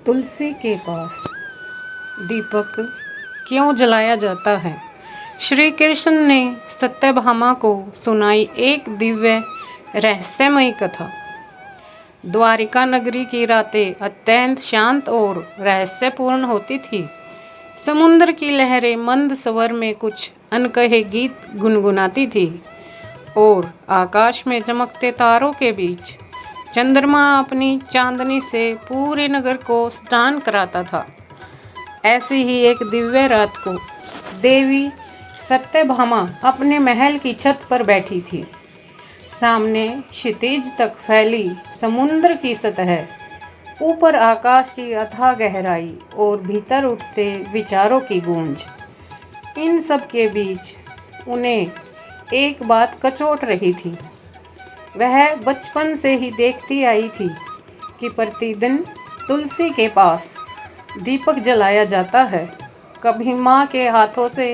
तुलसी के पास दीपक क्यों जलाया जाता है? श्री कृष्ण ने सत्यभामा को सुनाई एक दिव्य रहस्यमयी कथा। द्वारिका नगरी की रातें अत्यंत शांत और रहस्यपूर्ण होती थी। समुद्र की लहरें मंद स्वर में कुछ अनकहे गीत गुनगुनाती थी और आकाश में चमकते तारों के बीच चंद्रमा अपनी चांदनी से पूरे नगर को स्नान कराता था। ऐसी ही एक दिव्य रात को देवी सत्यभामा अपने महल की छत पर बैठी थी। सामने क्षितिज तक फैली समुद्र की सतह, ऊपर आकाश की अथाह गहराई और भीतर उठते विचारों की गूंज। इन सब के बीच उन्हें एक बात कचोट रही थी। वह बचपन से ही देखती आई थी कि प्रतिदिन तुलसी के पास दीपक जलाया जाता है। कभी माँ के हाथों से,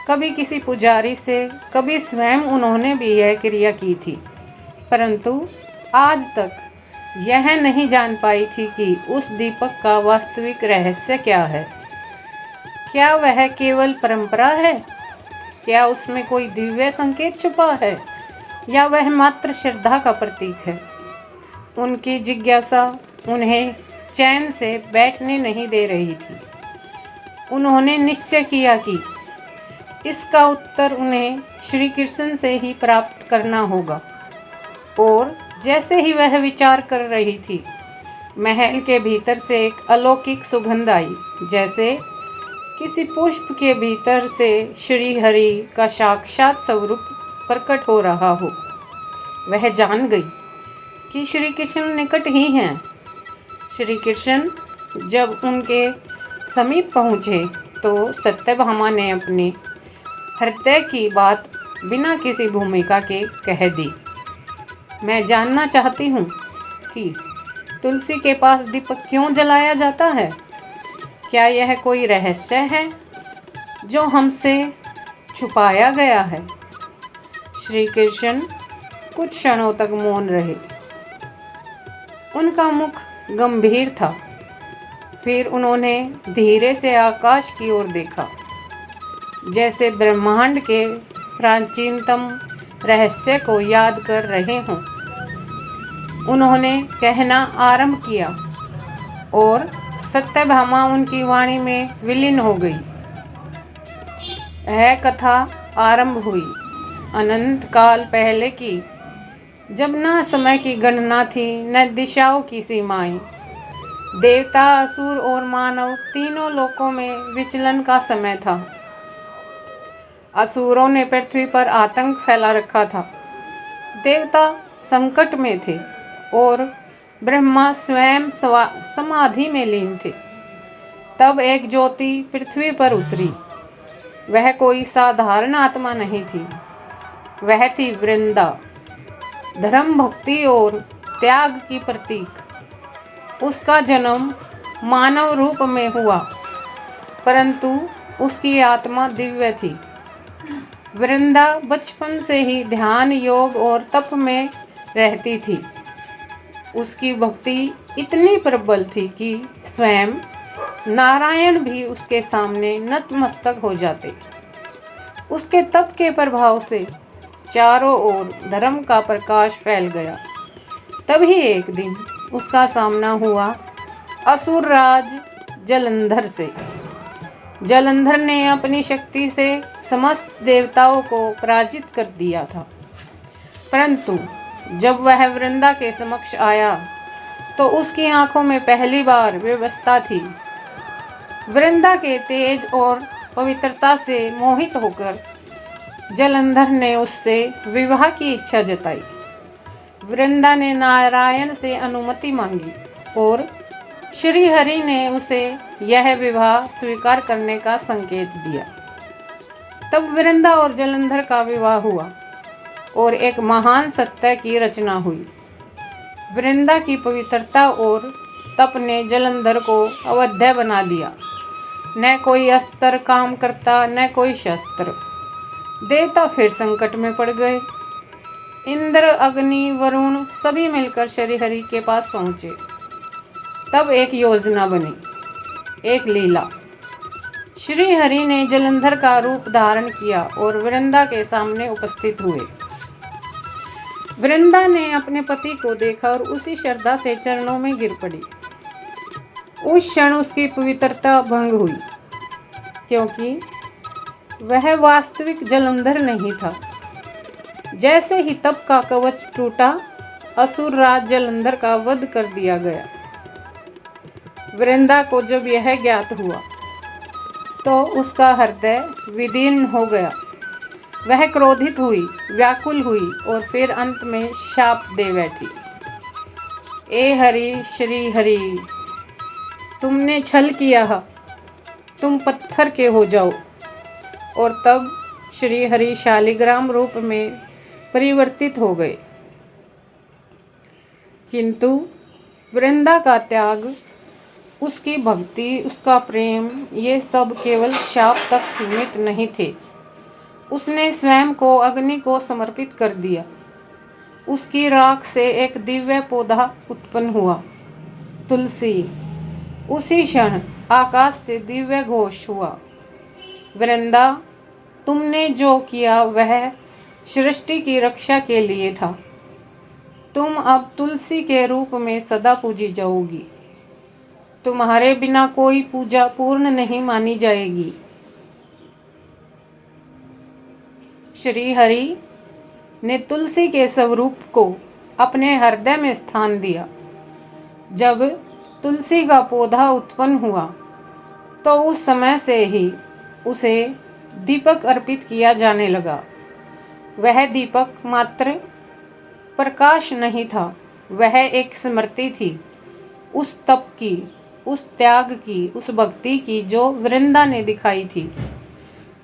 कभी किसी पुजारी से, कभी स्वयं उन्होंने भी यह क्रिया की थी, परंतु आज तक यह नहीं जान पाई थी कि उस दीपक का वास्तविक रहस्य क्या है। क्या वह केवल परंपरा है? क्या उसमें कोई दिव्य संकेत छुपा है, या वह मात्र श्रद्धा का प्रतीक है? उनकी जिज्ञासा उन्हें चैन से बैठने नहीं दे रही थी। उन्होंने निश्चय किया कि इसका उत्तर उन्हें श्री कृष्ण से ही प्राप्त करना होगा। और जैसे ही वह विचार कर रही थी, महल के भीतर से एक अलौकिक सुगंध आई, जैसे किसी पुष्प के भीतर से श्री हरि का साक्षात स्वरूप प्रकट हो रहा हो। वह जान गई कि श्री कृष्ण निकट ही हैं। श्री कृष्ण जब उनके समीप पहुँचे तो सत्यभामा ने अपने हृदय की बात बिना किसी भूमिका के कह दी। मैं जानना चाहती हूँ कि तुलसी के पास दीपक क्यों जलाया जाता है। क्या यह कोई रहस्य है जो हमसे छुपाया गया है? श्री कृष्ण कुछ क्षणों तक मौन रहे। उनका मुख गंभीर था। फिर उन्होंने धीरे से आकाश की ओर देखा, जैसे ब्रह्मांड के प्राचीनतम रहस्य को याद कर रहे हों। उन्होंने कहना आरंभ किया और सत्यभामा उनकी वाणी में विलीन हो गई। यह कथा आरंभ हुई अनंत काल पहले की, जब न समय की गणना थी, न दिशाओं की सीमाएं। देवता, असुर और मानव तीनों लोकों में विचलन का समय था। असुरों ने पृथ्वी पर आतंक फैला रखा था। देवता संकट में थे और ब्रह्मा स्वयं समाधि में लीन थे। तब एक ज्योति पृथ्वी पर उतरी। वह कोई साधारण आत्मा नहीं थी, वह थी वृंदा, धर्म, भक्ति और त्याग की प्रतीक। उसका जन्म मानव रूप में हुआ, परंतु उसकी आत्मा दिव्य थी। वृंदा बचपन से ही ध्यान, योग और तप में रहती थी। उसकी भक्ति इतनी प्रबल थी कि स्वयं नारायण भी उसके सामने नतमस्तक हो जाते। उसके तप के प्रभाव से चारों ओर धर्म का प्रकाश फैल गया। तभी एक दिन उसका सामना हुआ असुर राज जलंधर से। जलंधर ने अपनी शक्ति से समस्त देवताओं को पराजित कर दिया था, परंतु जब वह वृंदा के समक्ष आया तो उसकी आंखों में पहली बार व्यवस्था थी। वृंदा के तेज और पवित्रता से मोहित होकर जलंधर ने उससे विवाह की इच्छा जताई। वृंदा ने नारायण से अनुमति मांगी और श्री हरि ने उसे यह विवाह स्वीकार करने का संकेत दिया। तब वृंदा और जलंधर का विवाह हुआ और एक महान सत्य की रचना हुई। वृंदा की पवित्रता और तप ने जलंधर को अवध्य बना दिया। न कोई अस्त्र काम करता, न कोई शस्त्र। देवता फिर संकट में पड़ गए। इंद्र, अग्नि, वरुण सभी मिलकर श्री हरि के पास पहुँचे। तब एक योजना बनी, एक लीला। श्री हरि ने जलंधर का रूप धारण किया और वृंदा के सामने उपस्थित हुए। वृंदा ने अपने पति को देखा और उसी श्रद्धा से चरणों में गिर पड़ी। उस क्षण उसकी पवित्रता भंग हुई, क्योंकि वह वास्तविक जलंधर नहीं था। जैसे ही तप का कवच टूटा, असुर राज जलंधर का वध कर दिया गया। वृंदा को जब यह ज्ञात हुआ तो उसका हृदय विदीर्ण हो गया। वह क्रोधित हुई, व्याकुल हुई और फिर अंत में शाप दे बैठी। ए हरि, श्री हरि, तुमने छल किया, तुम पत्थर के हो जाओ। और तब श्री हरि शालिग्राम रूप में परिवर्तित हो गए। किंतु वृंदा का त्याग, उसकी भक्ति, उसका प्रेम, ये सब केवल शाप तक सीमित नहीं थे। उसने स्वयं को अग्नि को समर्पित कर दिया। उसकी राख से एक दिव्य पौधा उत्पन्न हुआ, तुलसी। उसी क्षण आकाश से दिव्य घोष हुआ, वृंदा, तुमने जो किया वह सृष्टि की रक्षा के लिए था। तुम अब तुलसी के रूप में सदा पूजी जाओगी। तुम्हारे बिना कोई पूजा पूर्ण नहीं मानी जाएगी। श्री हरि ने तुलसी के स्वरूप को अपने हृदय में स्थान दिया। जब तुलसी का पौधा उत्पन्न हुआ तो उस समय से ही उसे दीपक अर्पित किया जाने लगा। वह दीपक मात्र प्रकाश नहीं था, वह एक स्मृति थी उस तप की, उस त्याग की, उस भक्ति की जो वृंदा ने दिखाई थी।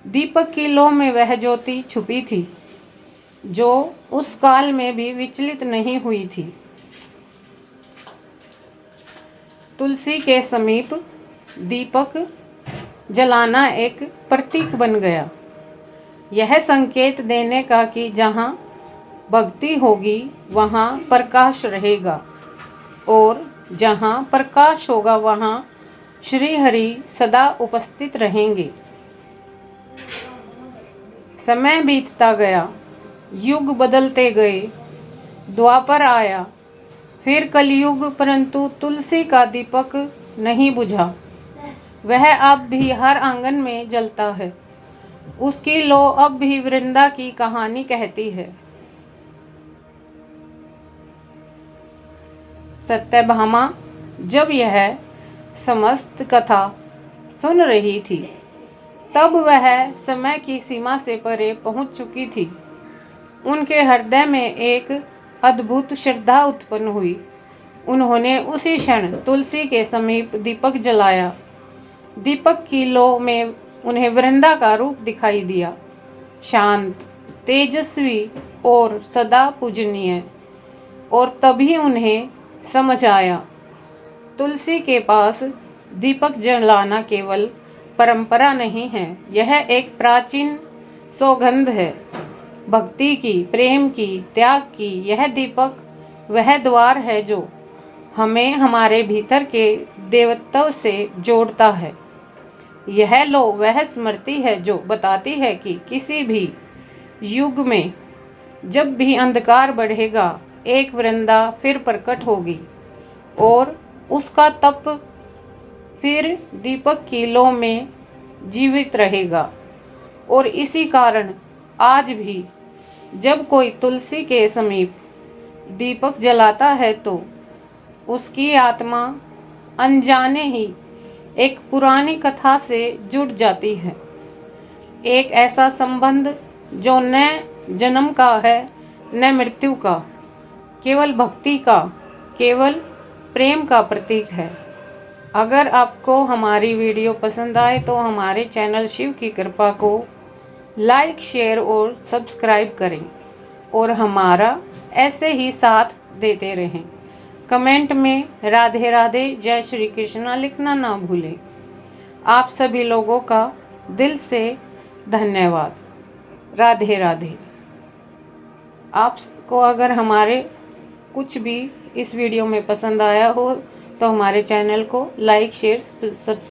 दीपक की लौ में वह ज्योति छुपी थी जो उस काल में भी विचलित नहीं हुई थी। तुलसी के समीप दीपक जलाना एक प्रतीक बन गया, यह संकेत देने का कि जहाँ भक्ति होगी वहाँ प्रकाश रहेगा, और जहाँ प्रकाश होगा वहाँ श्री हरि सदा उपस्थित रहेंगे। समय बीतता गया, युग बदलते गए, द्वापर आया, फिर कलयुग, परंतु तुलसी का दीपक नहीं बुझा। वह अब भी हर आंगन में जलता है। उसकी लौ अब भी वृंदा की कहानी कहती है। सत्यभामा जब यह समस्त कथा सुन रही थी तब वह समय की सीमा से परे पहुंच चुकी थी। उनके हृदय में एक अद्भुत श्रद्धा उत्पन्न हुई। उन्होंने उसी क्षण तुलसी के समीप दीपक जलाया। दीपक की लौ में उन्हें वृंदा का रूप दिखाई दिया, शांत, तेजस्वी और सदा पूजनीय। और तभी उन्हें समझ आया, तुलसी के पास दीपक जलाना केवल परंपरा नहीं है, यह एक प्राचीन सौगंध है। भक्ति की, प्रेम की, त्याग की। यह दीपक वह द्वार है जो हमें हमारे भीतर के देवत्व से जोड़ता है। यह लो वह स्मृति है जो बताती है कि किसी भी युग में जब भी अंधकार बढ़ेगा, एक वृंदा फिर प्रकट होगी और उसका तप फिर दीपक की लौ में जीवित रहेगा। और इसी कारण आज भी जब कोई तुलसी के समीप दीपक जलाता है तो उसकी आत्मा अनजाने ही एक पुरानी कथा से जुड़ जाती है। एक ऐसा संबंध जो न जन्म का है न मृत्यु का, केवल भक्ति का, केवल प्रेम का प्रतीक है। अगर आपको हमारी वीडियो पसंद आए तो हमारे चैनल शिव की कृपा को लाइक, शेयर और सब्सक्राइब करें और हमारा ऐसे ही साथ देते रहें। कमेंट में राधे राधे, जय श्री कृष्णा लिखना ना भूलें। आप सभी लोगों का दिल से धन्यवाद। राधे राधे। आपको अगर हमारे कुछ भी इस वीडियो में पसंद आया हो तो हमारे चैनल को लाइक शेयर सब्सक्राइब